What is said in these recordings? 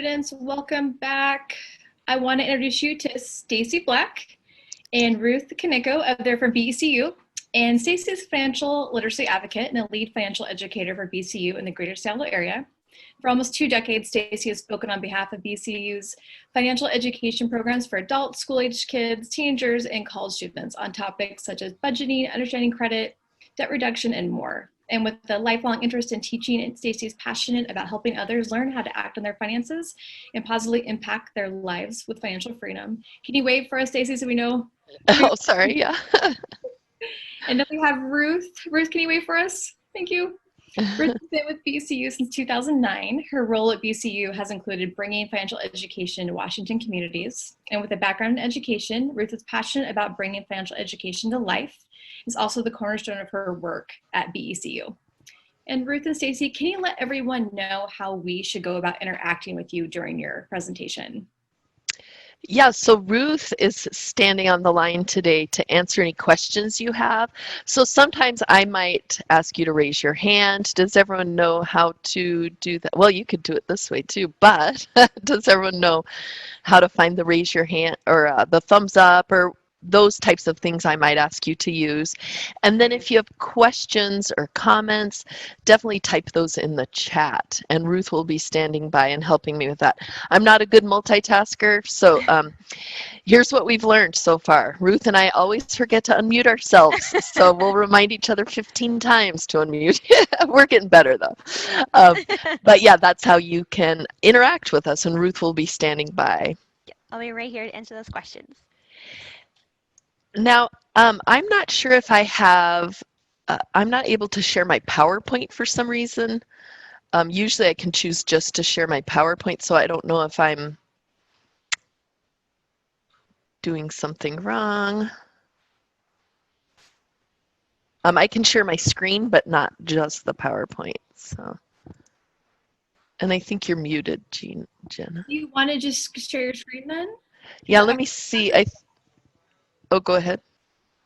students, welcome back. I want to introduce you to Stacy Black and Ruth Kaneko. They're from BECU. And Stacy is a financial literacy advocate and a lead financial educator for BCU in the greater Seattle area. For almost 2 decades, Stacy has spoken on behalf of BCU's financial education programs for adults, school-aged kids, teenagers, and college students on topics such as budgeting, understanding credit, debt reduction, and more. And with a lifelong interest in teaching, Stacy is passionate about helping others learn how to act on their finances and positively impact their lives with financial freedom. Can you wave for us, Stacy, so we know? Oh, sorry, yeah. And then we have Ruth. Ruth, can you wave for us? Thank you. Ruth has been with BCU since 2009. Her role at BCU has included bringing financial education to Washington communities. And with a background in education, Ruth is passionate about bringing financial education to life. It's also the cornerstone of her work at BECU. And Ruth and Stacy, can you let everyone know how we should go about interacting with you during your presentation? Yeah, so Ruth is standing on the line today to answer any questions you have. So sometimes I might ask you to raise your hand. Does everyone know how to do that? Well, you could do it this way too, but does everyone know how to find the raise your hand or the thumbs up or those types of things I might ask you to use? And then if you have questions or comments, definitely type those in the chat, and Ruth will be standing by and helping me with that. I'm not a good multitasker, so here's what we've learned so far. Ruth and I always forget to unmute ourselves, so we'll remind each other 15 times to unmute. We're getting better though. But yeah, that's how you can interact with us, and Ruth will be standing by. I'll be right here to answer those questions. Now, I'm not sure if I have, I'm not able to share my PowerPoint for some reason. Usually I can choose just to share my PowerPoint, so I don't know if I'm doing something wrong. I can share my screen, but not just the PowerPoint. So, and I think you're muted, Jenna. Do you want to just share your screen then? Yeah, let me see. Oh, go ahead.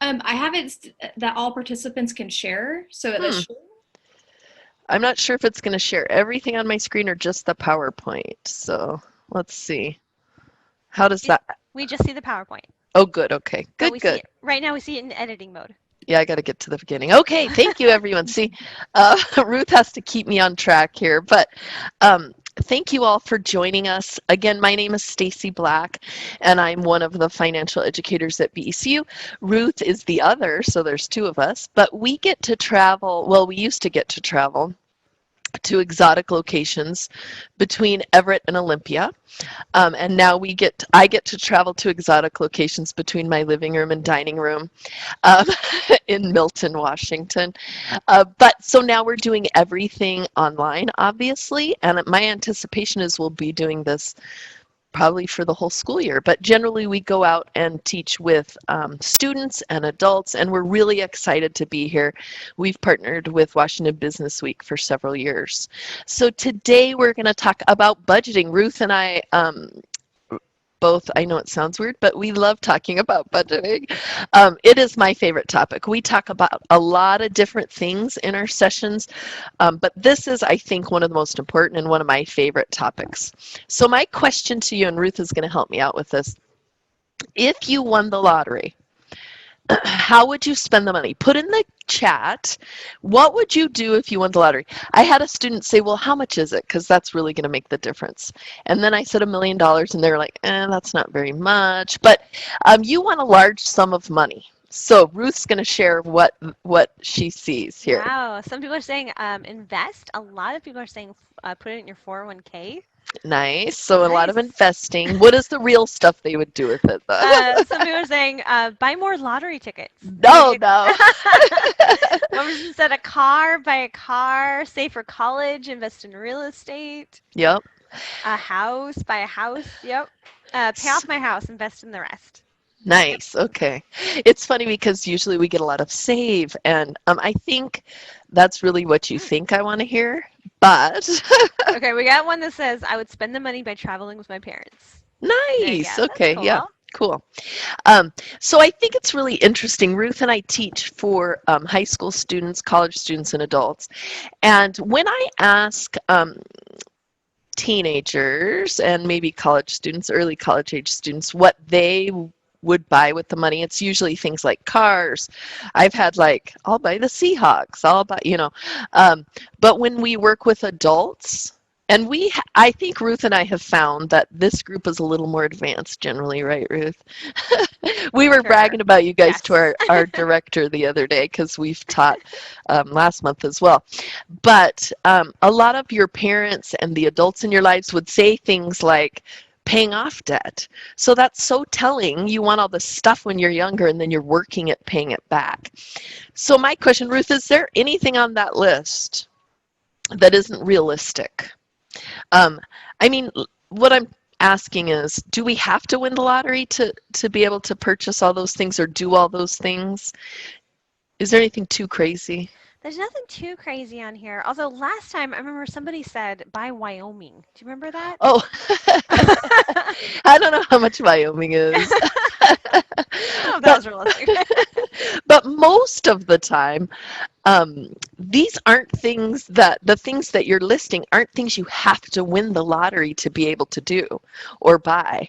I have it that all participants can share, so it shows. I'm not sure if it's going to share everything on my screen or just the PowerPoint. So let's see. How does that? We just see the PowerPoint. Oh, good. Okay. Good, good. Right now we see it in editing mode. Yeah, I got to get to the beginning. Okay. Thank you, everyone. See, Ruth has to keep me on track here, but thank you all for joining us. Again, my name is Stacy Black, and I'm one of the financial educators at BECU. Ruth is the other, so there's 2 of us, but we get to travel, well, we used to get to travel to exotic locations between Everett and Olympia. And now I get to travel to exotic locations between my living room and dining room in Milton, Washington. But so now we're doing everything online, obviously, and my anticipation is we'll be doing this probably for the whole school year, but generally we go out and teach with students and adults, and we're really excited to be here. We've partnered with Washington Business Week for several years. So today we're going to talk about budgeting. Ruth and I both, I know it sounds weird, but we love talking about budgeting. It is my favorite topic. We talk about a lot of different things in our sessions, but this is, I think, one of the most important and one of my favorite topics. So my question to you, and Ruth is going to help me out with this, if you won the lottery, how would you spend the money? Put in the chat, what would you do if you won the lottery? I had a student say, well, how much is it? Because that's really going to make the difference. And then I said $1 million, and they're like, that's not very much. But you want a large sum of money. So Ruth's going to share what she sees here. Wow. Some people are saying invest. A lot of people are saying put it in your 401k. Nice. So a lot of investing. What is the real stuff they would do with it, though? Some people are saying buy more lottery tickets. No. One person said a car, buy a car, save for college, invest in real estate. Yep. A house, buy a house. Yep. Pay off my house, invest in the rest. Nice. Okay. It's funny because usually we get a lot of save, and I think that's really what you think I want to hear, but. Okay, we got one that says I would spend the money by traveling with my parents. Nice. Okay. Cool. Yeah. Cool. So I think it's really interesting. Ruth and I teach for high school students, college students, and adults. And when I ask teenagers and maybe college students, early college age students, what they would buy with the money. It's usually things like cars. I've had like, I'll buy the Seahawks, I'll buy, but when we work with adults, and I think Ruth and I have found that this group is a little more advanced generally, right, Ruth? We were bragging about you guys to our director the other day because we've taught last month as well. But a lot of your parents and the adults in your lives would say things like, paying off debt. So that's so telling. You want all this stuff when you're younger and then you're working at paying it back. So my question, Ruth, is there anything on that list that isn't realistic? I mean, what I'm asking is, do we have to win the lottery to be able to purchase all those things or do all those things? Is there anything too crazy? There's nothing too crazy on here. Although last time I remember somebody said buy Wyoming. Do you remember that? Oh, I don't know how much Wyoming is. I don't know if that was realistic. But most of the time, these aren't things the things that you're listing aren't things you have to win the lottery to be able to do or buy.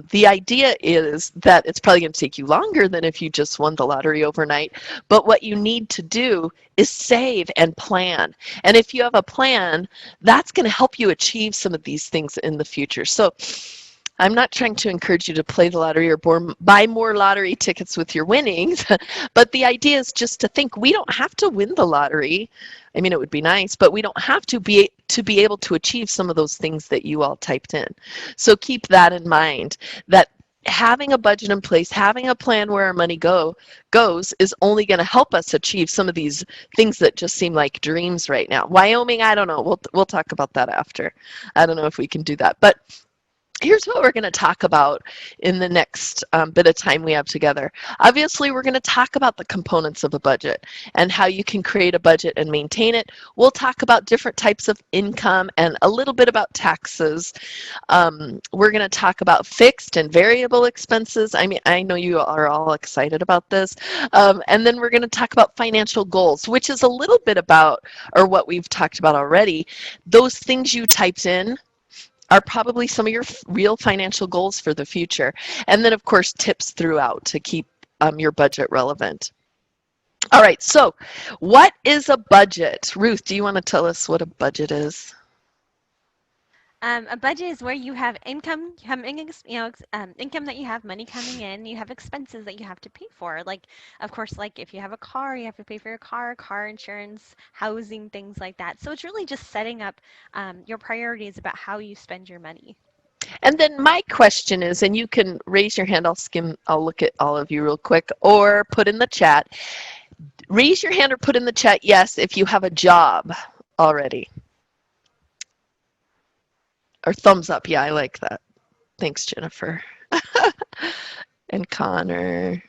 The idea is that it's probably going to take you longer than if you just won the lottery overnight. But what you need to do is save and plan. And if you have a plan, that's going to help you achieve some of these things in the future. So I'm not trying to encourage you to play the lottery or buy more lottery tickets with your winnings, but the idea is just to think we don't have to win the lottery. I mean, it would be nice, but we don't have to be able to achieve some of those things that you all typed in. So keep that in mind, that having a budget in place, having a plan where our money goes is only going to help us achieve some of these things that just seem like dreams right now. Wyoming, I don't know. We'll talk about that after. I don't know if we can do that, but here's what we're going to talk about in the next bit of time we have together. Obviously, we're going to talk about the components of a budget and how you can create a budget and maintain it. We'll talk about different types of income and a little bit about taxes. We're going to talk about fixed and variable expenses. I mean, I know you are all excited about this. And then we're going to talk about financial goals, which is a little bit about, or what we've talked about already, those things you typed in are probably some of your real financial goals for the future. And then, of course, tips throughout to keep your budget relevant. All right, so what is a budget? Ruth, do you want to tell us what a budget is? A budget is where you have income, income that you have, money coming in, you have expenses that you have to pay for. Like, of course, like if you have a car, you have to pay for your car insurance, housing, things like that. So it's really just setting up your priorities about how you spend your money. And then my question is, and you can raise your hand, I'll look at all of you real quick, or put in the chat. Raise your hand or put in the chat, yes, if you have a job already. Or thumbs up. Yeah, I like that. Thanks, Jennifer. And Connor.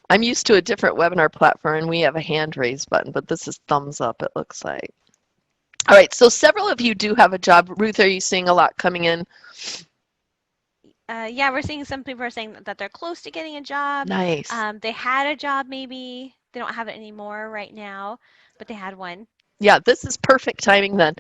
I'm used to a different webinar platform, and we have a hand raise button, but this is thumbs up, it looks like. All right, so several of you do have a job. Ruth, are you seeing a lot coming in? Yeah, we're seeing some people are saying that they're close to getting a job. Nice. They had a job maybe. They don't have it anymore right now, but they had one. Yeah, this is perfect timing then,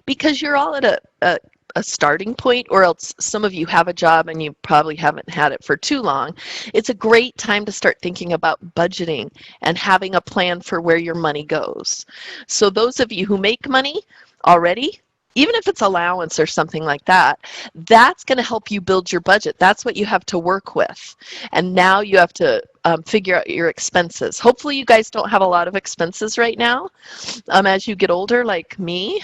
because you're all at a starting point, or else some of you have a job and you probably haven't had it for too long. It's a great time to start thinking about budgeting and having a plan for where your money goes. So those of you who make money already, even if it's allowance or something like that, that's going to help you build your budget. That's what you have to work with. And now you have to figure out your expenses. Hopefully you guys don't have a lot of expenses right now. As you get older, like me,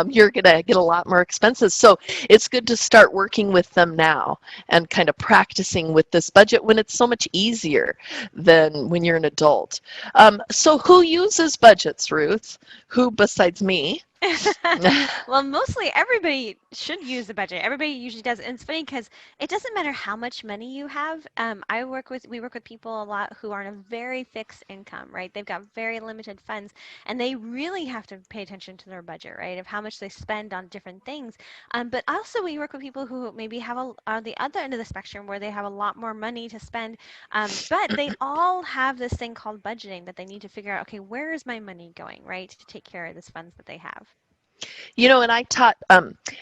you're going to get a lot more expenses. So it's good to start working with them now and kind of practicing with this budget when it's so much easier than when you're an adult. So who uses budgets, Ruth? Who besides me? Well, mostly everybody should use a budget. Everybody usually does. And it's funny because it doesn't matter how much money you have. We work with people a lot who are on a very fixed income, right? They've got very limited funds and they really have to pay attention to their budget, right? Of how much they spend on different things. But also we work with people who maybe have are the other end of the spectrum where they have a lot more money to spend. But they all have this thing called budgeting that they need to figure out, okay, where is my money going, right? To take care of these funds that they have. And I taught,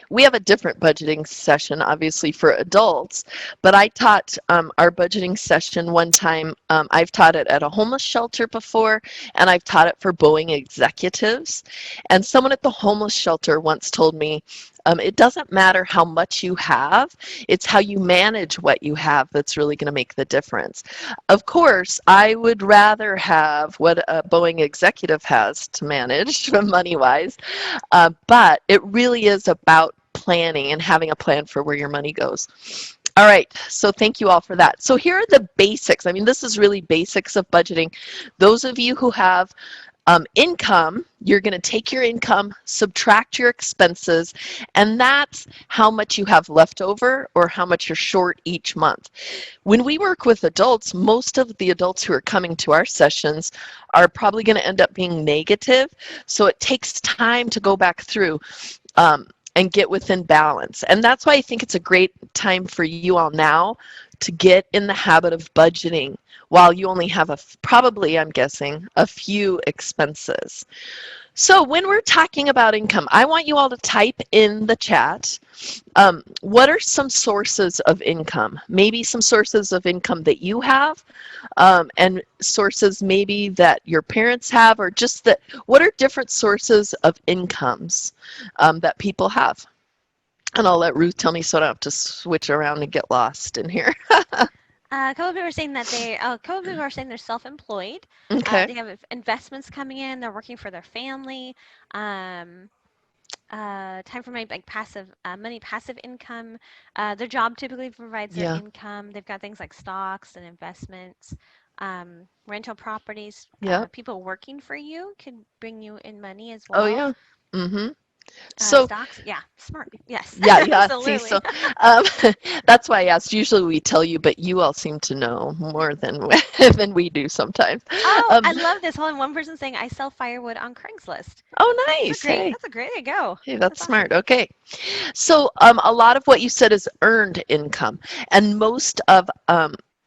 we have a different budgeting session, obviously, for adults, but I taught our budgeting session one time. I've taught it at a homeless shelter before, and I've taught it for Boeing executives. And someone at the homeless shelter once told me, it doesn't matter how much you have, it's how you manage what you have that's really going to make the difference. Of course, I would rather have what a Boeing executive has to manage money-wise, but it really is about planning and having a plan for where your money goes. All right, so thank you all for that. So here are the basics. I mean, this is really basics of budgeting. Those of you who have income, you're going to take your income, subtract your expenses, and that's how much you have left over or how much you're short each month. When we work with adults, most of the adults who are coming to our sessions are probably going to end up being negative, so it takes time to go back through and get within balance. And that's why I think it's a great time for you all now to get in the habit of budgeting while you only have probably, I'm guessing, a few expenses. So when we're talking about income, I want you all to type in the chat, what are some sources of income? Maybe some sources of income that you have, and sources maybe that your parents have, or just that, what are different sources of incomes that people have? And I'll let Ruth tell me so I don't have to switch around and get lost in here. A couple of people are saying that they're self-employed. Okay. They have investments coming in. They're working for their family. Time for my passive money, passive income. Their job typically provides their income. They've got things like stocks and investments, rental properties. Yeah. People working for you can bring you in money as Oh well. yeah. Mm-hmm. So stocks, yeah, smart, yes. yeah, Absolutely. See, so that's why I asked. Usually we tell you, but you all seem to know more than than we do sometimes. Oh, I love this. Hold on, one person saying I sell firewood on Craigslist. Oh, nice. That's a great way to go. Hey, that's smart. Awesome. Okay. So a lot of what you said is earned income, and most of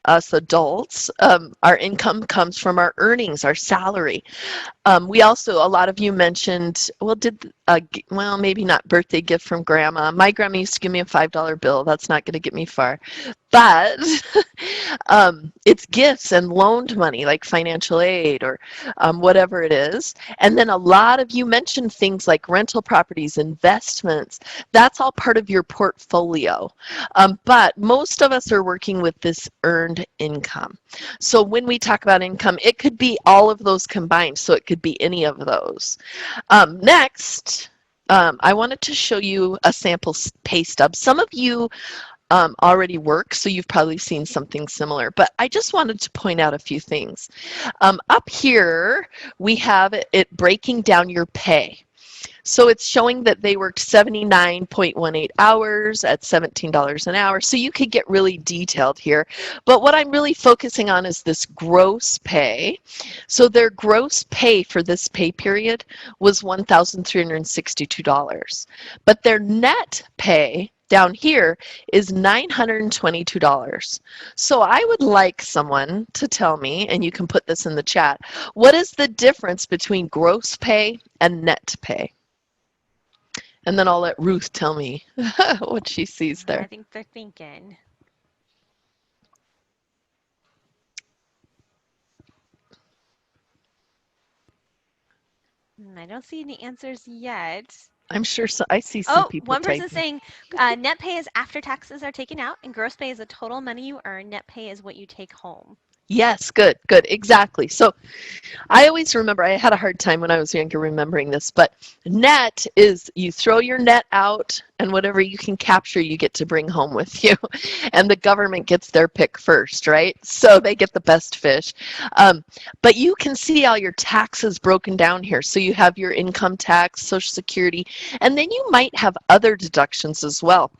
us adults, our income comes from our earnings, our salary. We also, a lot of you mentioned, well, maybe not birthday gift from grandma. My grandma used to give me a $5 bill. That's not going to get me far. But it's gifts and loaned money like financial aid or whatever it is. And then a lot of you mentioned things like rental properties, investments. That's all part of your portfolio. But most of us are working with this earned income. So when we talk about income, it could be all of those combined. So it could be any of those. Next, I wanted to show you a sample pay stub. Some of you already work, so you've probably seen something similar, but I just wanted to point out a few things. Up here, we have it breaking down your pay. So it's showing that they worked 79.18 hours at $17 an hour. So you could get really detailed here. But what I'm really focusing on is this gross pay. So their gross pay for this pay period was $1,362. But their net pay down here is $922. So I would like someone to tell me, and you can put this in the chat, what is the difference between gross pay and net pay? And then I'll let Ruth tell me what she sees there. I think they're thinking. I don't see any answers yet. I'm sure I see some people one person typing. saying net pay is after taxes are taken out, and gross pay is the total money you earn. Net pay is what you take home. Yes, good, good, exactly. So I always remember, I had a hard time when I was younger remembering this, but net is you throw your net out and whatever you can capture, you get to bring home with you. And the government gets their pick first, right? So they get the best fish. But you can see all your taxes broken down here. So you have your income tax, Social Security, and then you might have other deductions as well.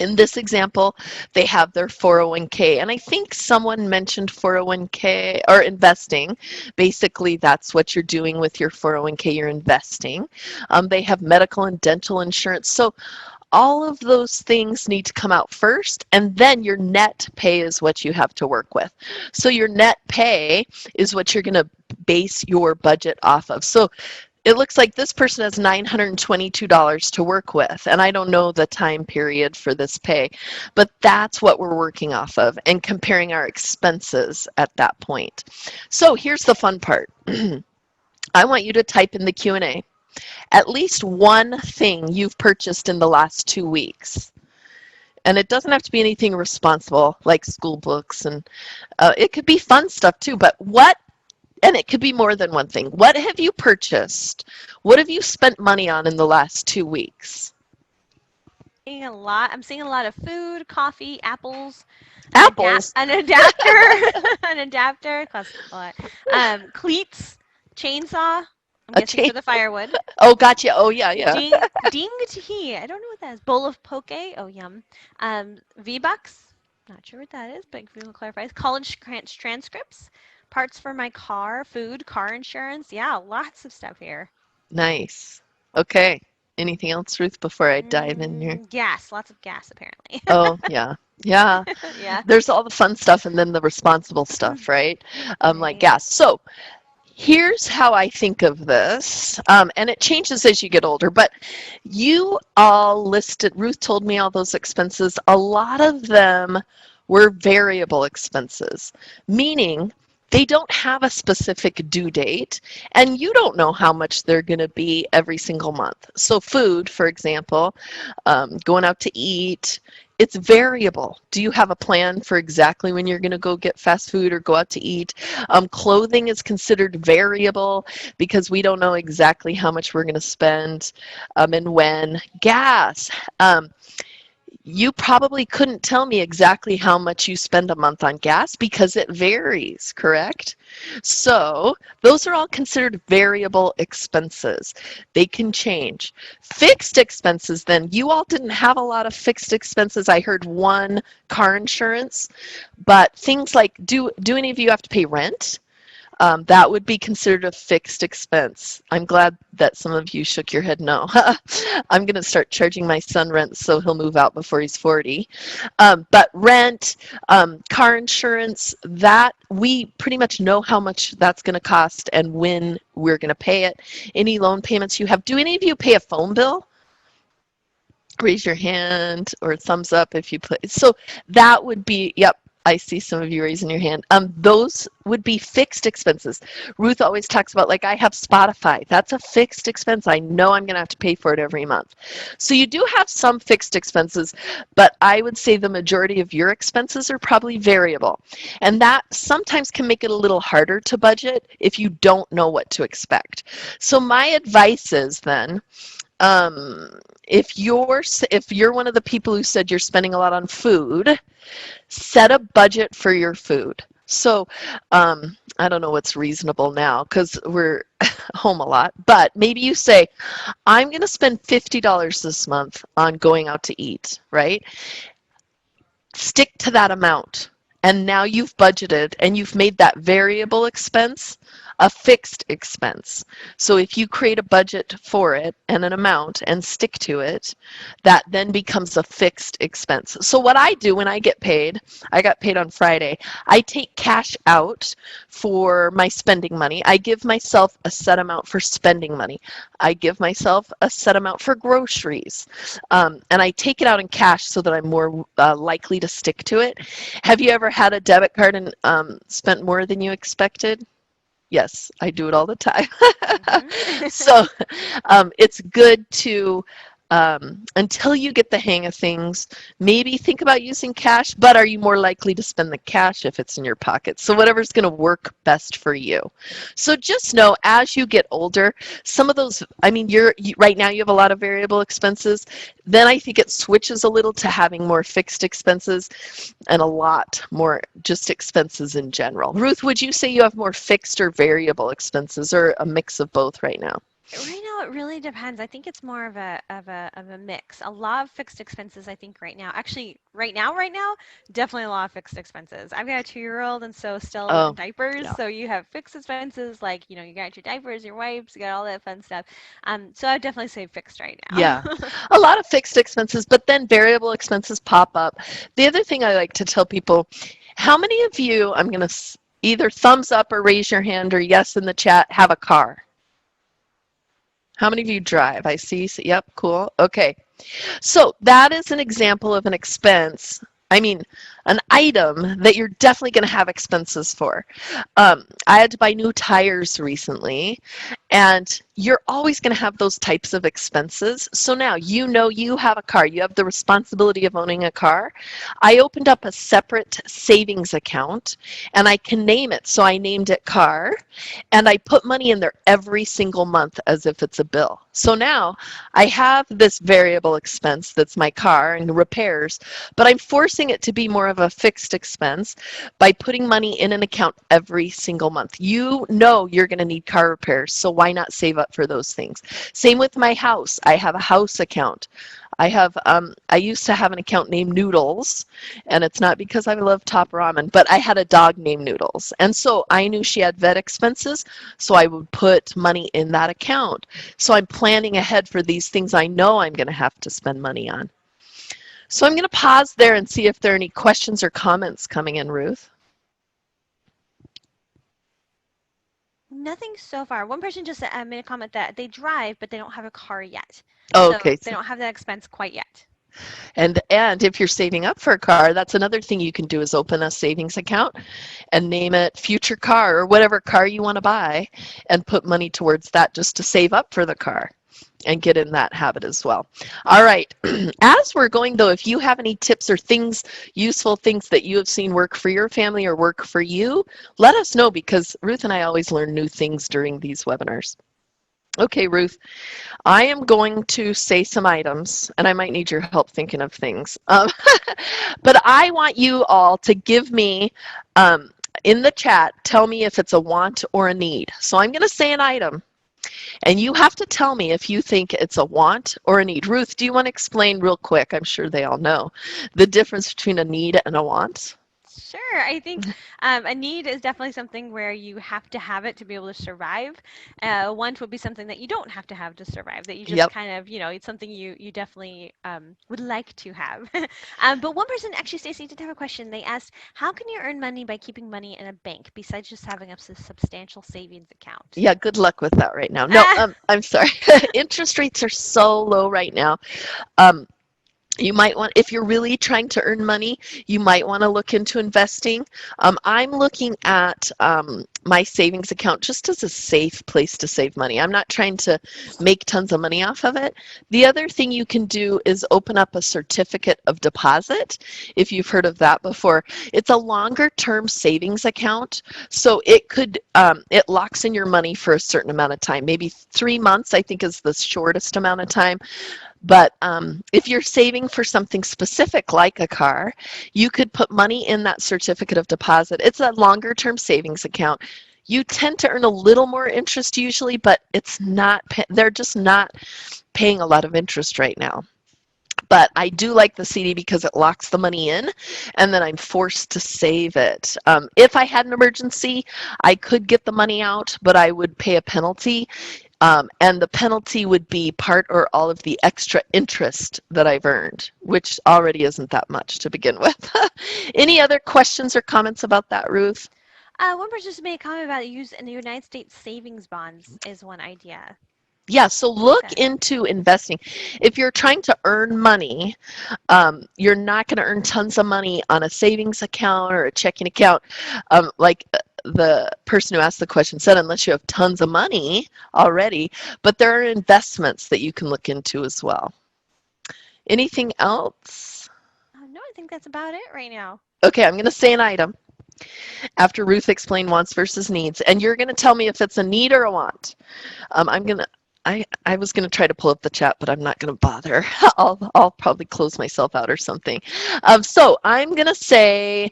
In this example, they have their 401k, and I think someone mentioned 401k or investing. Basically, that's what you're doing with your 401k, you're investing. They have medical and dental insurance. So all of those things need to come out first, and then your net pay is what you have to work with. So your net pay is what you're going to base your budget off of. So it looks like this person has $922 to work with, and I don't know the time period for this pay, but that's what we're working off of and comparing our expenses at that point. So here's the fun part. I want you to type in the Q&A at least one thing you've purchased in the last 2 weeks. And it doesn't have to be anything responsible like school books, and it could be fun stuff too, but what, and it could be more than one thing. What have you purchased? What have you spent money on in the last 2 weeks? I'm seeing a lot of food, coffee, apples. Apples? An adapter. An adapter costs a lot. Cleats, chainsaw. I'm guessing for the firewood. Oh, gotcha. Oh, yeah, yeah. Ding tea. I don't know what that is. Bowl of poke. Oh, yum. V-Bucks. Not sure what that is, but if you will clarify. College transcripts. Parts for my car. Food. Car insurance. Yeah, lots of stuff here. Nice. Okay. Anything else, Ruth, before I dive in here? Gas. Lots of gas, apparently. Oh, yeah. Yeah. Yeah. There's all the fun stuff and then the responsible stuff, right? Like gas. So here's how I think of this, and it changes as you get older, but you all listed, Ruth told me all those expenses, a lot of them were variable expenses, meaning they don't have a specific due date, and you don't know how much they're going to be every single month. So food, for example, going out to eat, it's variable. Do you have a plan for exactly when you're going to go get fast food or go out to eat? Clothing is considered variable because we don't know exactly how much we're going to spend and when. Gas. You probably couldn't tell me exactly how much you spend a month on gas because it varies, correct? So those are all considered variable expenses. They can change. Fixed expenses, then, you all didn't have a lot of fixed expenses. I heard one, car insurance, but things like, do any of you have to pay rent? That would be considered a fixed expense. I'm glad that some of you shook your head no. I'm going to start charging my son rent so he'll move out before he's 40. But rent, car insurance, that we pretty much know how much that's going to cost and when we're going to pay it. Any loan payments you have. Do any of you pay a phone bill? Raise your hand or thumbs up if you put. So that would be, yep. I see some of you raising your hand. Those would be fixed expenses. Ruth always talks about, like, I have Spotify. That's a fixed expense. I know I'm going to have to pay for it every month. So you do have some fixed expenses, but I would say the majority of your expenses are probably variable. And that sometimes can make it a little harder to budget if you don't know what to expect. So my advice is then, if you're one of the people who said you're spending a lot on food, set a budget for your food. So I don't know what's reasonable now because we're home a lot, but maybe you say, I'm going to spend $50 this month on going out to eat, right? Stick to that amount. And now you've budgeted and you've made that variable expense a fixed expense. So if you create a budget for it and an amount and stick to it, that then becomes a fixed expense. So what I do when I get paid, I got paid on Friday, I take cash out for my spending money. I give myself a set amount for spending money. I give myself a set amount for groceries. And I take it out in cash so that I'm more likely to stick to it. Have you ever had a debit card and spent more than you expected? Yes, I do it all the time. Mm-hmm. So it's good to, until you get the hang of things, maybe think about using cash, but are you more likely to spend the cash if it's in your pocket? So whatever's going to work best for you. So just know as you get older, some of those, I mean, right now you have a lot of variable expenses. Then I think it switches a little to having more fixed expenses and a lot more just expenses in general. Ruth, would you say you have more fixed or variable expenses or a mix of both right now? Right now, it really depends. I think it's more of a mix. A lot of fixed expenses, I think, right now. Actually, right now, definitely a lot of fixed expenses. I've got a 2-year-old, and so still in diapers. Yeah. So you have fixed expenses, like, you know, you got your diapers, your wipes, you got all that fun stuff. So I'd definitely say fixed right now. Yeah, a lot of fixed expenses, but then variable expenses pop up. The other thing I like to tell people, how many of you, I'm going to either thumbs up or raise your hand or yes in the chat, have a car? How many of you drive? I see. So, yep, cool. Okay. So that is an example of an expense. I mean, an item that you're definitely going to have expenses for. I had to buy new tires recently, and you're always going to have those types of expenses. So now you know you have a car. You have the responsibility of owning a car. I opened up a separate savings account, and I can name it. So I named it car, and I put money in there every single month as if it's a bill. So now I have this variable expense that's my car and repairs, but I'm forcing it to be more of a fixed expense by putting money in an account every single month. You know you're going to need car repairs, so why not save up for those things? Same with my house. I have a house account. I used to have an account named Noodles, and it's not because I love top ramen, but I had a dog named Noodles. And so I knew she had vet expenses, so I would put money in that account. So I'm planning ahead for these things I know I'm going to have to spend money on. So I'm going to pause there and see if there are any questions or comments coming in, Ruth. Nothing so far. One person just made a comment that they drive, but they don't have a car yet. Oh, So okay. they don't have that expense quite yet. And if you're saving up for a car, that's another thing you can do is open a savings account and name it future car or whatever car you want to buy and put money towards that just to save up for the car and get in that habit as well. All right. As we're going though, if you have any tips or things, useful things that you have seen work for your family or work for you, let us know because Ruth and I always learn new things during these webinars. Okay, Ruth, I am going to say some items, and I might need your help thinking of things. But I want you all to give me, in the chat, tell me if it's a want or a need. So I'm going to say an item, and you have to tell me if you think it's a want or a need. Ruth, do you want to explain real quick? I'm sure they all know the difference between a need and a want. Sure. I think a need is definitely something where you have to have it to be able to survive. Want would be something that you don't have to have to survive, that you just Yep. kind of, it's something you definitely would like to have. But one person, actually, Stacey, did have a question. They asked, how can you earn money by keeping money in a bank besides just having a substantial savings account? Yeah, good luck with that right now. No, I'm sorry. Interest rates are so low right now. You might want, if you're really trying to earn money, you might want to look into investing. I'm looking at my savings account just as a safe place to save money. I'm not trying to make tons of money off of it. The other thing you can do is open up a certificate of deposit, if you've heard of that before. It's a longer term savings account, so it could, it locks in your money for a certain amount of time. Maybe 3 months, I think, is the shortest amount of time. But if you're saving for something specific like a car, you could put money in that certificate of deposit. It's a longer term savings account. You tend to earn a little more interest usually, but it's not, they're just not paying a lot of interest right now. But I do like the CD because it locks the money in and then I'm forced to save it. If I had an emergency, I could get the money out, but I would pay a penalty. And the penalty would be part or all of the extra interest that I've earned, which already isn't that much to begin with. Any other questions or comments about that, Ruth? One person just made a comment about using the United States savings bonds is one idea. Yeah, so look into investing. If you're trying to earn money, you're not going to earn tons of money on a savings account or a checking account. Like the person who asked the question said, unless you have tons of money already, but there are investments that you can look into as well. Anything else? No, I think that's about it right now. Okay, I'm going to say an item after Ruth explained wants versus needs, and you're going to tell me if it's a need or a want. I was going to try to pull up the chat, but I'm not going to bother. I'll probably close myself out or something. So I'm going to say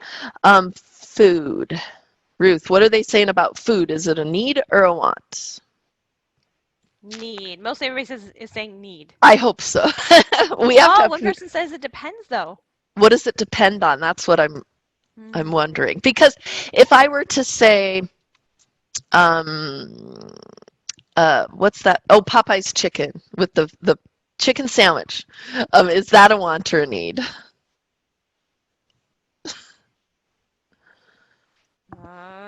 food. Ruth, what are they saying about food? Is it a need or a want? Need. Mostly everybody is saying need. I hope so. We have to have one food. person says it depends, though. What does it depend on? That's what I'm wondering. Because if I were to say, what's that? Oh, Popeye's chicken with the chicken sandwich. Is that a want or a need?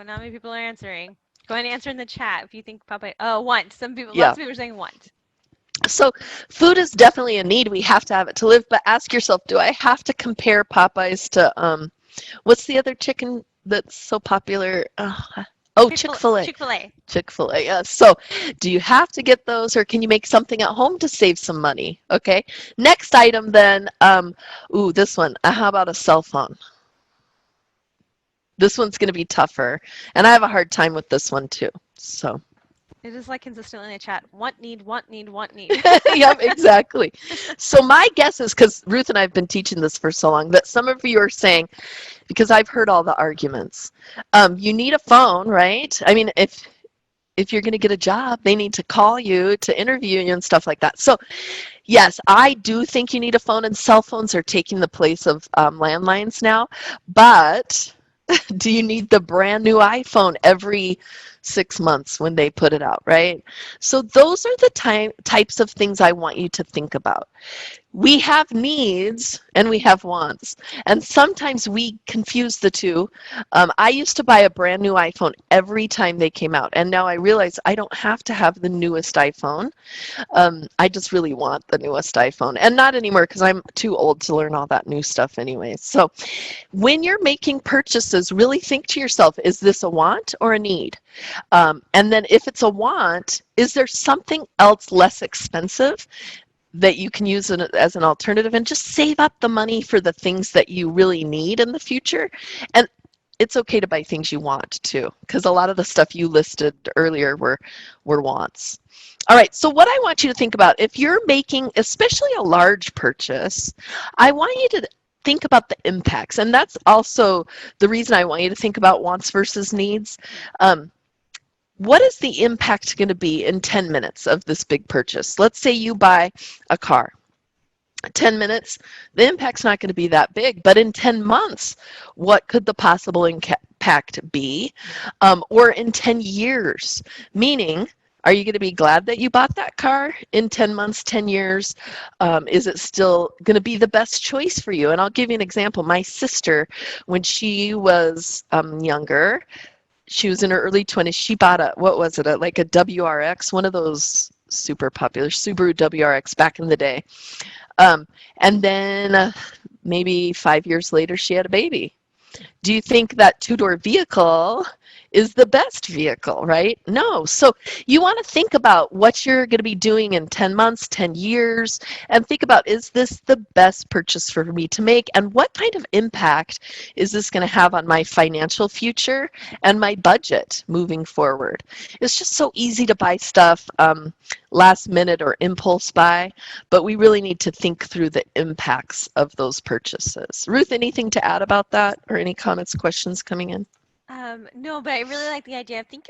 Not many people are answering. Go ahead and answer in the chat if you think Popeye. Oh, want. Lots of people are saying want. So food is definitely a need. We have to have it to live, but ask yourself, do I have to compare Popeyes to, what's the other chicken that's so popular? Oh, Chick-fil-A. Chick-fil-A. Chick-fil-A, yes. So do you have to get those, or can you make something at home to save some money? Okay. Next item then, ooh, this one. How about a cell phone? This one's going to be tougher, and I have a hard time with this one too. So. It is like consistently in the chat, want, need, want, need, want, need. Yep, exactly. So my guess is, because Ruth and I have been teaching this for so long, that some of you are saying, because I've heard all the arguments, you need a phone, right? I mean, if you're going to get a job, they need to call you to interview you and stuff like that. So yes, I do think you need a phone, and cell phones are taking the place of landlines now. But do you need the brand new iPhone every 6 months when they put it out, right? So those are the types of things I want you to think about. We have needs and we have wants, and sometimes we confuse the two. I used to buy a brand new iPhone every time they came out, and now I realize I don't have to have the newest iPhone. I just really want the newest iPhone, and not anymore because I'm too old to learn all that new stuff anyway. So when you're making purchases, really think to yourself, is this a want or a need? And then if it's a want, is there something else less expensive that you can use as an alternative, and just save up the money for the things that you really need in the future? And it's okay to buy things you want too, because a lot of the stuff you listed earlier were wants. All right, so what I want you to think about, if you're making especially a large purchase, I want you to think about the impacts. And that's also the reason I want you to think about wants versus needs. What is the impact going to be in 10 minutes of this big purchase? Let's say you buy a car. 10 minutes, the impact's not going to be that big, but in 10 months, what could the possible impact be? Or in 10 years, meaning, are you going to be glad that you bought that car in 10 months, 10 years? Is it still going to be the best choice for you? And I'll give you an example. My sister, when she was younger, she was in her early 20s. She bought what was it, like a WRX, one of those super popular Subaru WRX back in the day. And then maybe 5 years later, she had a baby. Do you think that two-door vehicle is the best vehicle, right? No. So you want to think about what you're going to be doing in 10 months, 10 years, and think about, is this the best purchase for me to make? And what kind of impact is this going to have on my financial future and my budget moving forward? It's just so easy to buy stuff last minute or impulse buy, but we really need to think through the impacts of those purchases. Ruth, anything to add about that, or any comments, questions coming in? No, but I really like the idea of think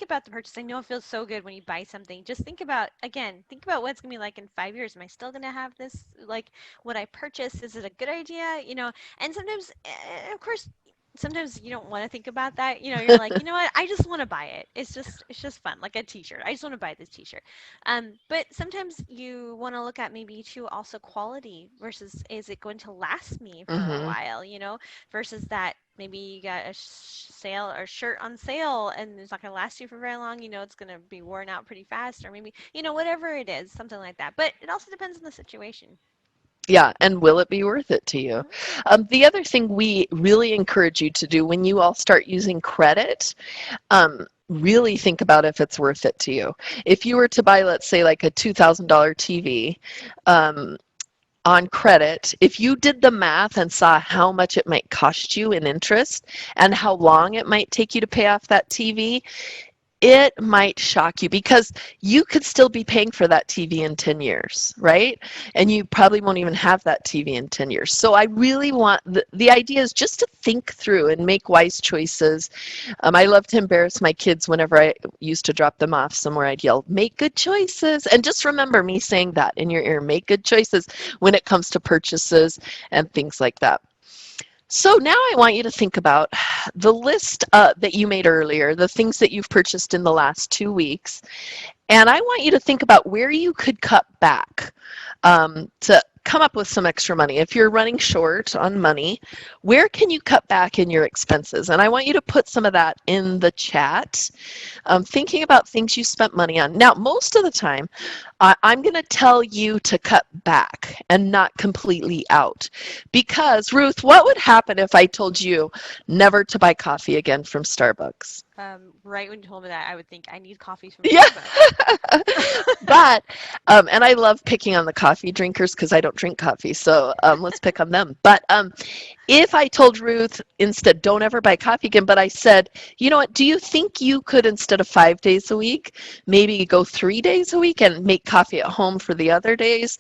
about the purchase. I know it feels so good when you buy something. Just think about what's gonna be like in 5 years. Am I still gonna have this? Like, what I purchased, is it a good idea? And sometimes, of course, sometimes you don't want to think about that. You're like, you know what? I just want to buy it. It's just fun, like a t-shirt. I just want to buy this t-shirt. But sometimes you want to look at maybe too also quality versus, is it going to last me for a while? Versus that maybe you got a sale or shirt on sale and it's not going to last you for very long. It's going to be worn out pretty fast, or maybe whatever it is, something like that. But it also depends on the situation. Yeah, and will it be worth it to you? The other thing we really encourage you to do when you all start using credit, really think about if it's worth it to you. If you were to buy, let's say, like a $2,000 TV on credit, if you did the math and saw how much it might cost you in interest and how long it might take you to pay off that TV, it might shock you, because you could still be paying for that TV in 10 years, right? And you probably won't even have that TV in 10 years. So I really want, the idea is just to think through and make wise choices. I love to embarrass my kids whenever I used to drop them off somewhere. I'd yell, make good choices. And just remember me saying that in your ear, make good choices when it comes to purchases and things like that. So now I want you to think about the list that you made earlier, the things that you've purchased in the last 2 weeks. And I want you to think about where you could cut back to come up with some extra money. If you're running short on money, where can you cut back in your expenses? And I want you to put some of that in the chat. Thinking about things you spent money on. Now, most of the time, I'm going to tell you to cut back and not completely out. Because, Ruth, what would happen if I told you never to buy coffee again from Starbucks? Right when you told me that, I would think I need coffee from Yeah. Starbucks. But, and I love picking on the coffee drinkers because I don't drink coffee, so let's pick on them. But if I told Ruth instead, don't ever buy coffee again, but I said, you know what, do you think you could, instead of 5 days a week, maybe go 3 days a week and make coffee at home for the other days?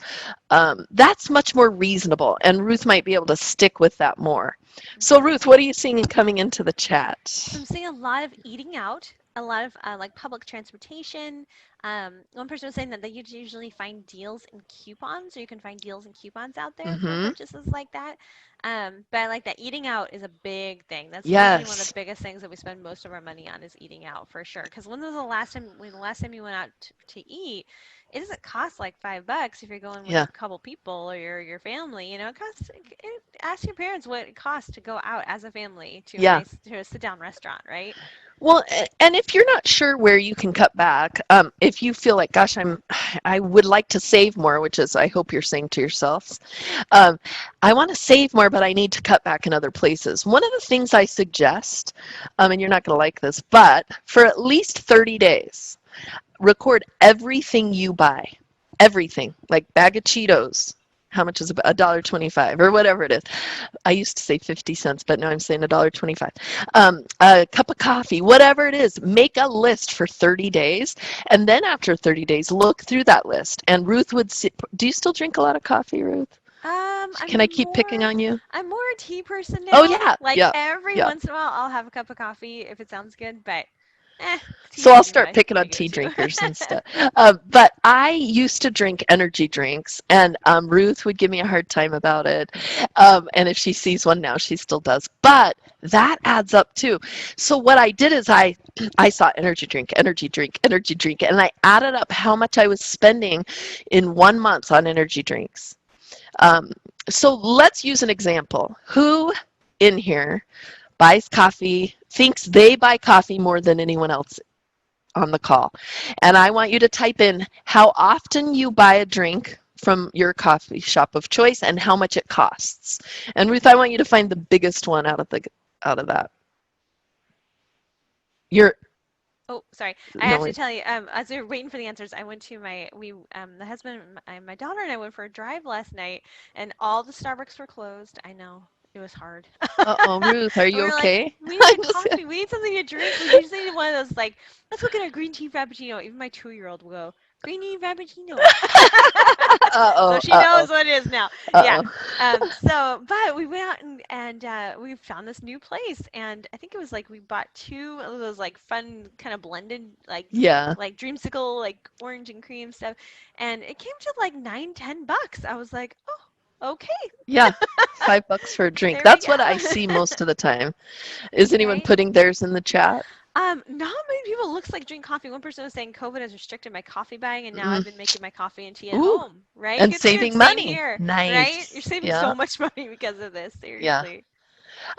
That's much more reasonable, and Ruth might be able to stick with that more. So Ruth, what are you seeing coming into the chat? So I'm seeing a lot of eating out, a lot of like public transportation. One person was saying that they usually find deals and coupons, or you can find deals and coupons out there for purchases like that. But I like that eating out is a big thing. That's usually one of the biggest things that we spend most of our money on, is eating out, for sure. Because when was the last time you went out to eat? It doesn't cost like $5 if you're going with a couple people or your family. You know, ask your parents what it costs to go out as a family to a sit-down restaurant, right? Well, and if you're not sure where you can cut back, if you feel like, gosh, I would like to save more, which is, I hope you're saying to yourselves, I want to save more, but I need to cut back in other places. One of the things I suggest, and you're not going to like this, but for at least 30 days, record everything you buy, everything, like bag of Cheetos. How much is $1.25 or whatever it is? I used to say 50 cents, but now I'm saying $1.25. A cup of coffee, whatever it is, make a list for 30 days. And then after 30 days, look through that list. And Ruth would see, do you still drink a lot of coffee, Ruth? Can I keep picking on you? I'm more a tea person now. Oh, yeah. Like every once in a while, I'll have a cup of coffee if it sounds good, but so I'll start picking on tea drinkers and stuff. But I used to drink energy drinks, and Ruth would give me a hard time about it. And if she sees one now, she still does. But that adds up too. So what I did is I saw energy drink, and I added up how much I was spending in 1 month on energy drinks. So let's use an example. Who in here buys coffee, thinks they buy coffee more than anyone else on the call? And I want you to type in how often you buy a drink from your coffee shop of choice and how much it costs. And Ruth, I want you to find the biggest one out of that. Oh, sorry. I have to tell you, as we were waiting for the answers, I went to the husband and my daughter and I went for a drive last night, and all the Starbucks were closed. I know. It was hard. Uh-oh, Ruth, are you okay? Like, we need coffee. We need something to drink. We usually need one of those, like, let's go get a green tea frappuccino. Even my 2-year-old will go, green tea frappuccino. So she knows what it is now. Yeah. But we went out and we found this new place, and I think it was like we bought 2 of those like fun kind of blended like dreamsicle, like orange and cream stuff, and it came to like $9-10. I was like, oh. Okay. Yeah, $5 for a drink. That's what I see most of the time. Is anyone putting theirs in the chat? Not many people looks like drink coffee. One person was saying COVID has restricted my coffee buying, and now I've been making my coffee and tea at home. Right? And saving money. Nice. Right? You're saving so much money because of this. Seriously. Yeah.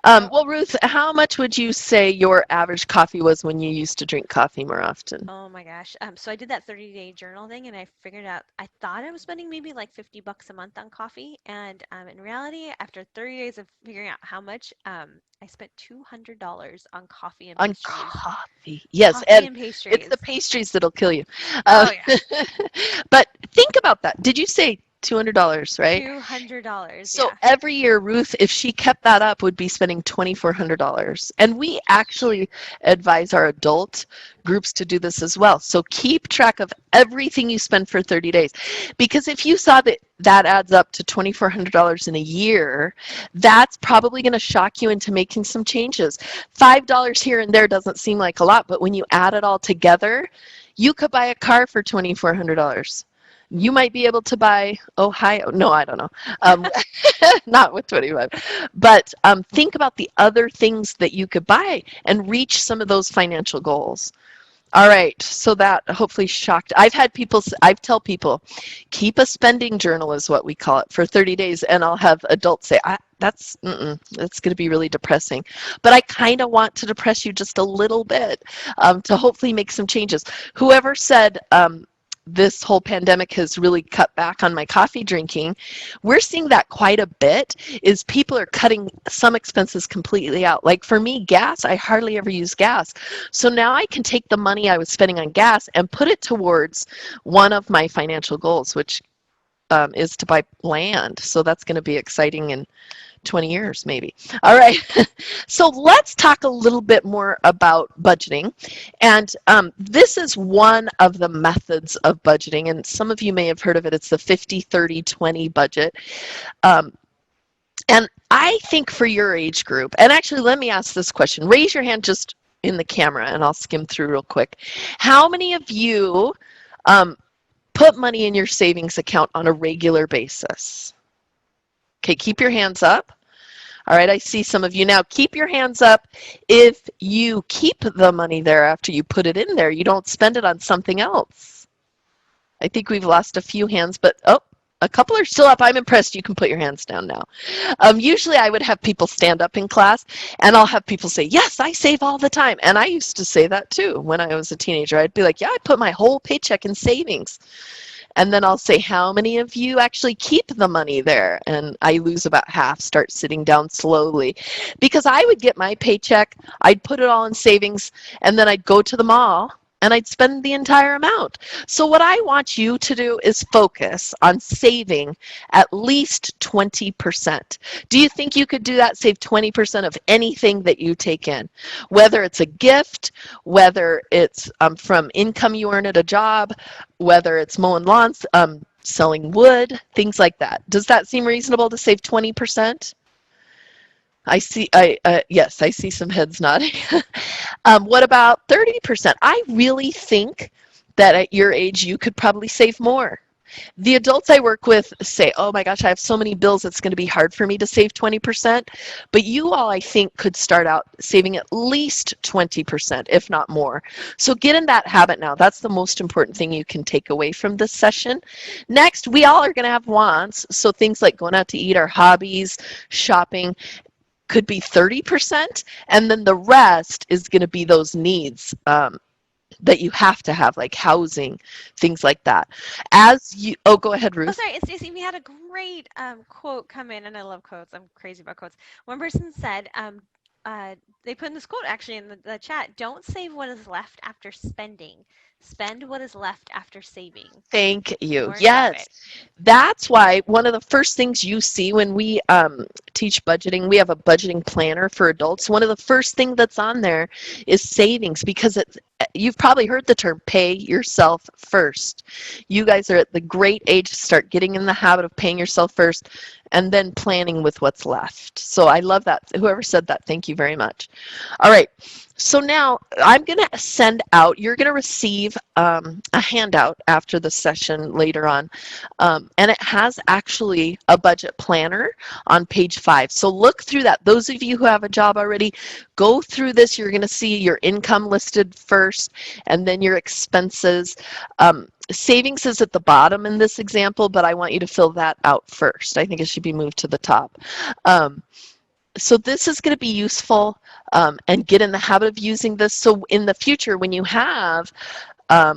Well, Ruth, how much would you say your average coffee was when you used to drink coffee more often? Oh my gosh. So I did that 30-day journal thing, and I figured out, I thought I was spending maybe like $50 a month on coffee. And in reality, after 30 days of figuring out how much, I spent $200 on coffee and pastries. On coffee. Yes. Coffee and pastries. It's the pastries that'll kill you. Oh, yeah. But think about that. Did you say $200, right? $200. So every year, Ruth, if she kept that up, would be spending $2,400. And we actually advise our adult groups to do this as well. So keep track of everything you spend for 30 days. Because if you saw that adds up to $2,400 in a year, that's probably going to shock you into making some changes. $5 here and there doesn't seem like a lot, but when you add it all together, you could buy a car for $2,400. You might be able to buy Ohio. No, I don't know. Not with 25. But think about the other things that you could buy and reach some of those financial goals. All right, so that hopefully shocked. I've had people, I tell people, keep a spending journal is what we call it for 30 days, and I'll have adults say, that's going to be really depressing. But I kind of want to depress you just a little bit to hopefully make some changes. Whoever said this whole pandemic has really cut back on my coffee drinking, we're seeing that quite a bit, is people are cutting some expenses completely out. Like for me, gas, I hardly ever use gas. So now I can take the money I was spending on gas and put it towards one of my financial goals, which is to buy land. So that's going to be exciting in 20 years, maybe. All right. So let's talk a little bit more about budgeting. And this is one of the methods of budgeting. And some of you may have heard of it. It's the 50-30-20 budget. And I think for your age group, and actually let me ask this question. Raise your hand just in the camera and I'll skim through real quick. How many of you put money in your savings account on a regular basis? Okay, keep your hands up. All right, I see some of you now. Keep your hands up if you keep the money there after you put it in there. You don't spend it on something else. I think we've lost a few hands, but oh, a couple are still up. I'm impressed. You can put your hands down now. Usually I would have people stand up in class and I'll have people say, yes, I save all the time. And I used to say that too when I was a teenager. I'd be like, yeah, I put my whole paycheck in savings. And then I'll say, how many of you actually keep the money there? And I lose about half, start sitting down slowly. Because I would get my paycheck, I'd put it all in savings, and then I'd go to the mall and I'd spend the entire amount. So what I want you to do is focus on saving at least 20%. Do you think you could do that? Save 20% of anything that you take in, whether it's a gift, whether it's from income you earn at a job, whether it's mowing lawns, selling wood, things like that. Does that seem reasonable to save 20%? I see, yes, I see some heads nodding. What about 30%? I really think that at your age, you could probably save more. The adults I work with say, oh my gosh, I have so many bills, it's going to be hard for me to save 20%. But you all, I think, could start out saving at least 20%, if not more. So get in that habit now. That's the most important thing you can take away from this session. Next, we all are going to have wants. So things like going out to eat, our hobbies, shopping, could be 30%, and then the rest is going to be those needs that you have to have, like housing, things like that. As you, oh, go ahead, Ruth. Oh, sorry, Stacey, we had a great quote come in, and I love quotes. I'm crazy about quotes. One person said, they put in this quote actually in the chat, don't save what is left after spending. Spend what is left after saving. Thank you. Yes, that's why one of the first things you see when we teach budgeting, we have a budgeting planner for adults. One of the first things that's on there is savings, because it's, you've probably heard the term pay yourself first. You guys are at the great age to start getting in the habit of paying yourself first and then planning with what's left. So I love that. Whoever said that, thank you very much. All right. So now I'm going to send out, you're going to receive a handout after the session later on. And it has actually a budget planner on page 5. So look through that. Those of you who have a job already, go through this. You're going to see your income listed first and then your expenses. Savings is at the bottom in this example, but I want you to fill that out first. I think it should be moved to the top. So this is going to be useful, and get in the habit of using this. So in the future, when you have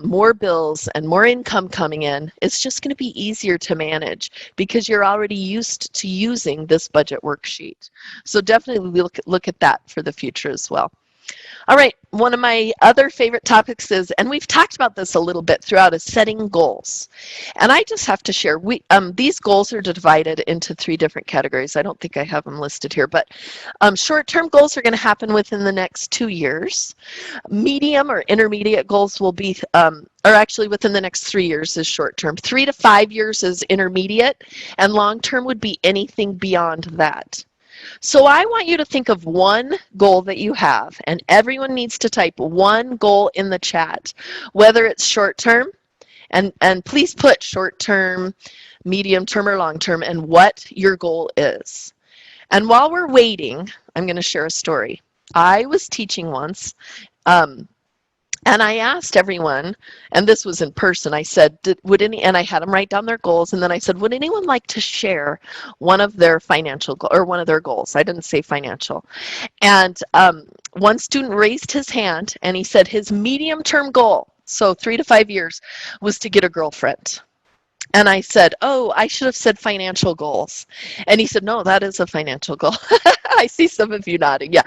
more bills and more income coming in, it's just going to be easier to manage because you're already used to using this budget worksheet. So definitely look at that for the future as well. All right, one of my other favorite topics is, and we've talked about this a little bit throughout, is setting goals. And I just have to share, these goals are divided into 3 different categories. I don't think I have them listed here, but short-term goals are going to happen within the next 2 years. Medium or intermediate goals will be, are actually within the next 3 years is short-term. 3 to 5 years is intermediate, and long-term would be anything beyond that. So I want you to think of one goal that you have, and everyone needs to type one goal in the chat, whether it's short-term, and please put short-term, medium-term, or long-term, and what your goal is. And while we're waiting, I'm going to share a story. I was teaching once, And I asked everyone, and this was in person, I said, would any, and I had them write down their goals, and then I said, would anyone like to share one of their financial, or one of their goals? I didn't say financial. And one student raised his hand, and he said his medium-term goal, so 3 to 5 years, was to get a girlfriend. And I said, oh, I should have said financial goals. And he said, no, that is a financial goal. I see some of you nodding, yeah.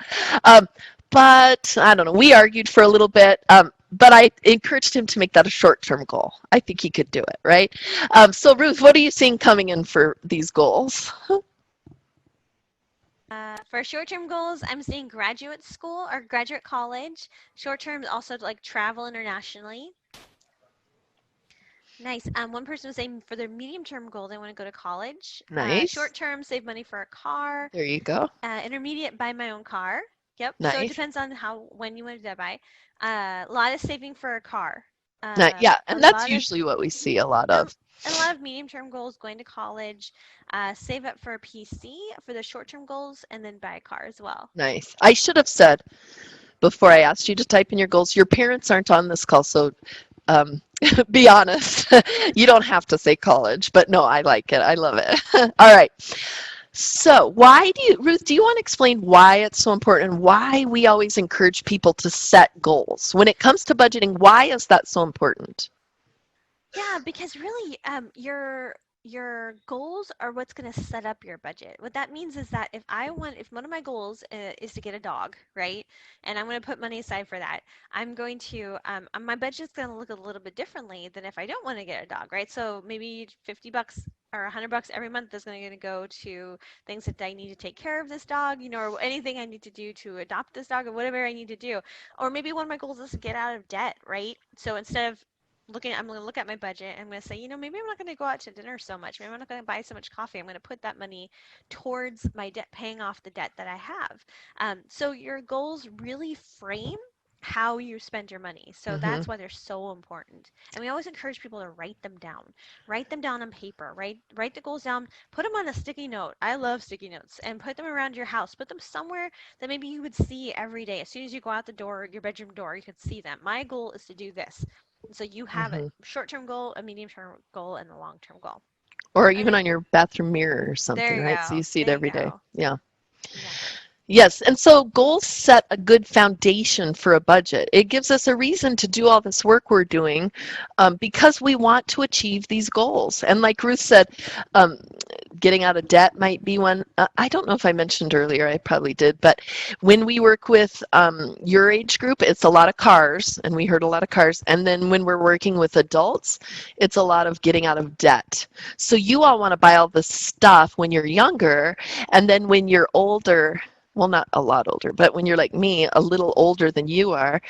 But I don't know, we argued for a little bit, but I encouraged him to make that a short-term goal. I think he could do it, right? So Ruth, what are you seeing coming in for these goals? For short-term goals, I'm seeing graduate school or graduate college. Short-term also like travel internationally. Nice. One person was saying for their medium-term goal, they want to go to college. Nice. Short-term, save money for a car. There you go. Intermediate, buy my own car. Yep. Nice. So it depends on when you want to buy. A lot of saving for a car. Yeah, and that's usually what we see a lot of. And a lot of medium-term goals, going to college, save up for a PC for the short-term goals, and then buy a car as well. Nice. I should have said before I asked you to type in your goals, your parents aren't on this call, so be honest. You don't have to say college, but no, I like it. I love it. All right. So Ruth, do you want to explain why it's so important and why we always encourage people to set goals? When it comes to budgeting, why is that so important? Yeah, because really, your goals are what's going to set up your budget. What that means is that if one of my goals is to get a dog, right? And I'm going to put money aside for that. I'm going to, my budget's going to look a little bit differently than if I don't want to get a dog, right? So maybe $50 or $100 every month is going to go to things that I need to take care of this dog, or anything I need to do to adopt this dog or whatever I need to do. Or maybe one of my goals is to get out of debt, right? So instead of I'm going to look at my budget. I'm going to say, maybe I'm not going to go out to dinner so much. Maybe I'm not going to buy so much coffee. I'm going to put that money towards my debt, paying off the debt that I have. So your goals really frame how you spend your money. So that's why they're so important. And we always encourage people to write them down. Write them down on paper. Write the goals down. Put them on a sticky note. I love sticky notes. And put them around your house. Put them somewhere that maybe you would see every day. As soon as you go out the door, your bedroom door, you could see them. My goal is to do this. So you have a short-term goal, a medium-term goal, and a long-term goal. Or even on your bathroom mirror or something, right? Go. So you see it every day. Yeah. Exactly. Yes, and so goals set a good foundation for a budget. It gives us a reason to do all this work we're doing because we want to achieve these goals. And like Ruth said, getting out of debt might be one. I don't know if I mentioned earlier, I probably did, but when we work with your age group, it's a lot of cars, and we heard a lot of cars. And then when we're working with adults, it's a lot of getting out of debt. So you all want to buy all this stuff when you're younger, and then when you're older, well, not a lot older, but when you're like me, a little older than you are,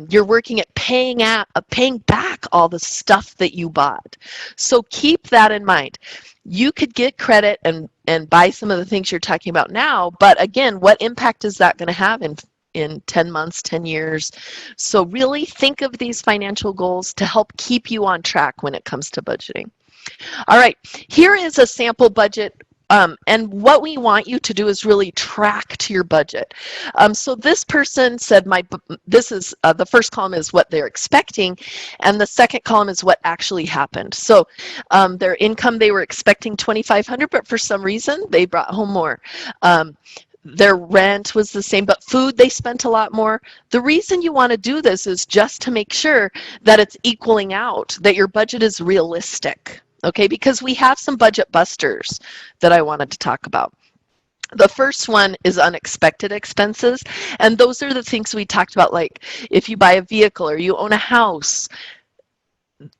you're working at paying back all the stuff that you bought. So keep that in mind. You could get credit and buy some of the things you're talking about now, but again, what impact is that going to have in 10 months, 10 years? So really think of these financial goals to help keep you on track when it comes to budgeting. All right, here is a sample budget. And what we want you to do is really track to your budget. So this person said, this is the first column is what they're expecting, and the second column is what actually happened. So their income, they were expecting $2,500, but for some reason they brought home more. Their rent was the same, but food, they spent a lot more. The reason you want to do this is just to make sure that it's equaling out, that your budget is realistic. Okay, because we have some budget busters that I wanted to talk about. The first one is unexpected expenses, and those are the things we talked about, like if you buy a vehicle or you own a house,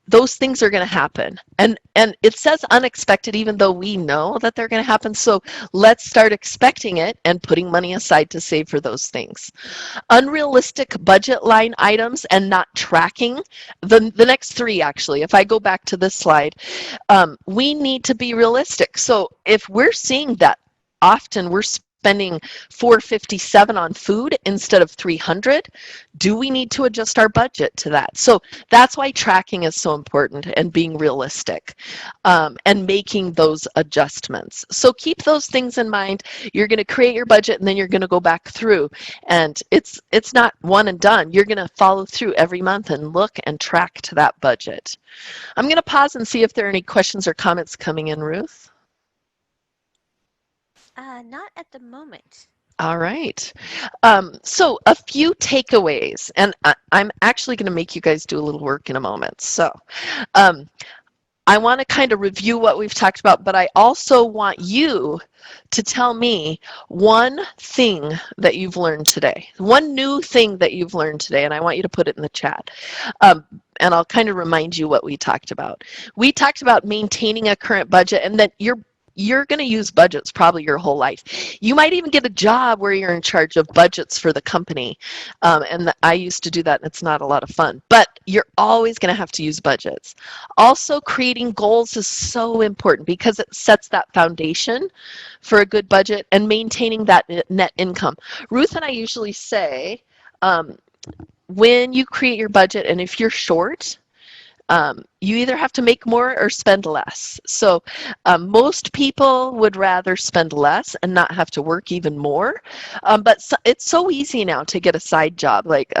those things are going to happen. And it says unexpected even though we know that they're going to happen. So let's start expecting it and putting money aside to save for those things. Unrealistic budget line items and not tracking. The next three, actually, if I go back to this slide, we need to be realistic. So if we're seeing that often we're spending $457 on food instead of $300, do we need to adjust our budget to that? So that's why tracking is so important and being realistic and making those adjustments. So keep those things in mind. You're going to create your budget and then you're going to go back through, and it's not one and done. You're going to follow through every month and look and track to that budget. I'm going to pause and see if there are any questions or comments coming in, Ruth. Not at the moment. All right. So a few takeaways, and I'm actually going to make you guys do a little work in a moment. So I want to kind of review what we've talked about, but I also want you to tell me one thing that you've learned today, one new thing that you've learned today, and I want you to put it in the chat. And I'll kind of remind you what we talked about. We talked about maintaining a current budget, and that you're going to use budgets probably your whole life. You might even get a job where you're in charge of budgets for the company. I used to do that, and it's not a lot of fun. But you're always going to have to use budgets. Also, creating goals is so important because it sets that foundation for a good budget and maintaining that net income. Ruth and I usually say, when you create your budget, and if you're short, you either have to make more or spend less. So most people would rather spend less and not have to work even more. But it's so easy now to get a side job like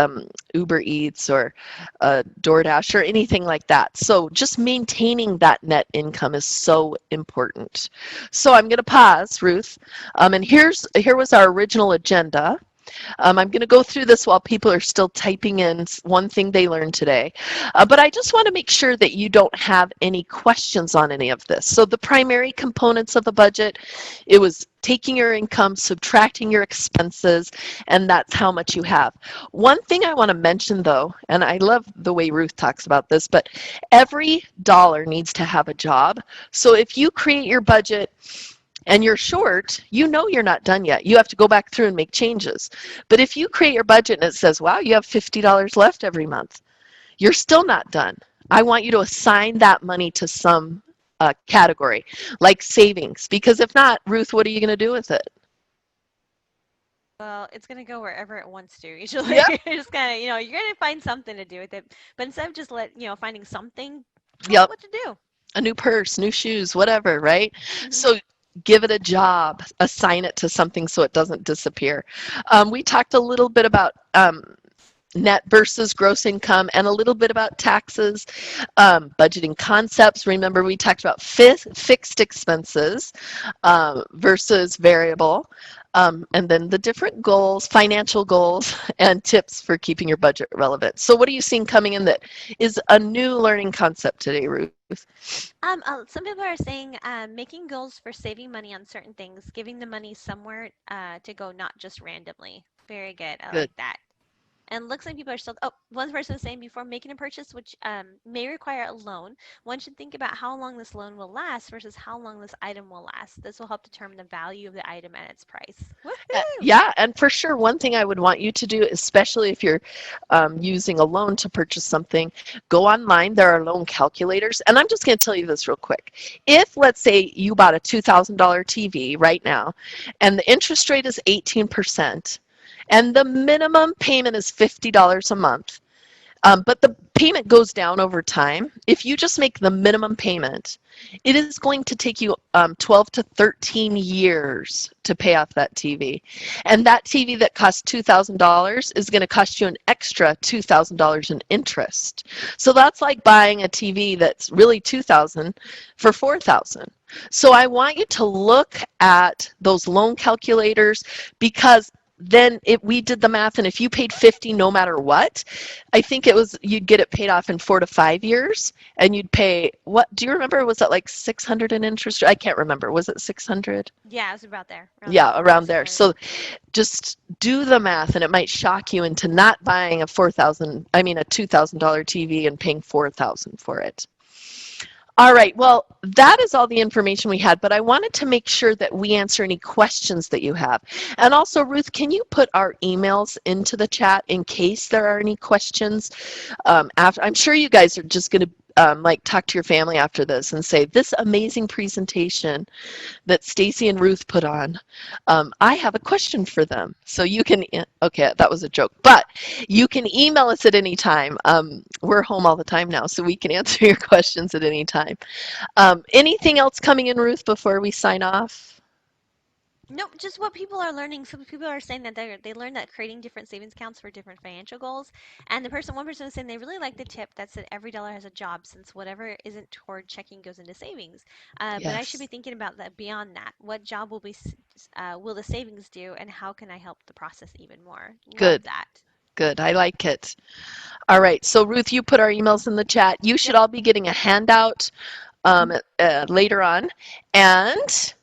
Uber Eats or DoorDash or anything like that. So just maintaining that net income is so important. So I'm going to pause, Ruth. And here was our original agenda. I'm going to go through this while people are still typing in one thing they learned today. But I just want to make sure that you don't have any questions on any of this. So the primary components of the budget, it was taking your income, subtracting your expenses, and that's how much you have. One thing I want to mention though, and I love the way Ruth talks about this, but every dollar needs to have a job. So if you create your budget and you're short, you know you're not done yet. You have to go back through and make changes. But if you create your budget and it says, wow, you have $50 left every month, you're still not done. I want you to assign that money to some category, like savings, because if not, Ruth, what are you going to do with it? Well, it's going to go wherever it wants to. Usually, Yep. you're just going to, you're going to find something to do with it. But instead of just finding something, tell Yep. it what to do. A new purse, new shoes, whatever, right? Mm-hmm. So give it a job, assign it to something so it doesn't disappear. We talked a little bit about net versus gross income and a little bit about taxes, budgeting concepts. Remember, we talked about fixed expenses versus variable. And then the different goals, financial goals, and tips for keeping your budget relevant. So what are you seeing coming in that is a new learning concept today, Ruth? Some people are saying making goals for saving money on certain things, giving the money somewhere to go, not just randomly. Very good. I like that. And looks like people are still, one person is saying before making a purchase, which may require a loan, one should think about how long this loan will last versus how long this item will last. This will help determine the value of the item and its price. Yeah, and for sure, one thing I would want you to do, especially if you're using a loan to purchase something, go online. There are loan calculators. And I'm just going to tell you this real quick. If, let's say, you bought a $2,000 TV right now, and the interest rate is 18%, and the minimum payment is $50 a month, but the payment goes down over time. If you just make the minimum payment, it is going to take you 12 to 13 years to pay off that TV. And that TV that costs $2,000 is going to cost you an extra $2,000 in interest. So that's like buying a TV that's really $2,000 for $4,000. So I want you to look at those loan calculators, because then we did the math, and if you paid $50 no matter what, I think you'd get it paid off in 4 to 5 years, and you'd pay, what, do you remember, was it like $600 in interest? I can't remember. Was it $600? Yeah, it was about there. Around there. So just do the math, and it might shock you into not buying a $2,000 TV and paying $4,000 for it. All right, well, that is all the information we had, but I wanted to make sure that we answer any questions that you have. And also, Ruth, can you put our emails into the chat in case there are any questions? I'm sure you guys are just going to like talk to your family after this and say, this amazing presentation that Stacy and Ruth put on, I have a question for them. So you can, okay, that was a joke, but you can email us at any time. We're home all the time now, so we can answer your questions at any time. Anything else coming in, Ruth, before we sign off? Nope, just what people are learning. Some people are saying that they learned that creating different savings accounts for different financial goals. And one person was saying they really like the tip that said every dollar has a job, since whatever isn't toward checking goes into savings. But I should be Yes. thinking about that beyond that. What job will the savings do, and how can I help the process even more? Love Good. that. Good. I like it. All right. So Ruth, you put our emails in the chat. You should Yep. all be getting a handout later on. And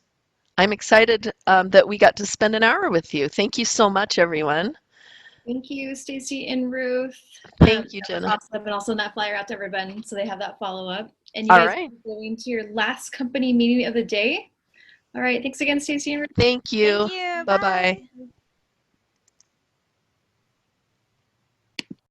I'm excited that we got to spend an hour with you. Thank you so much, everyone. Thank you, Stacy and Ruth. Thank you, That was Jenna. awesome. And also that flyer out to everyone so they have that follow-up. And you All guys right. are going to your last company meeting of the day. All right. Thanks again, Stacy and Ruth. Thank Thank you. you. Bye-bye. Bye.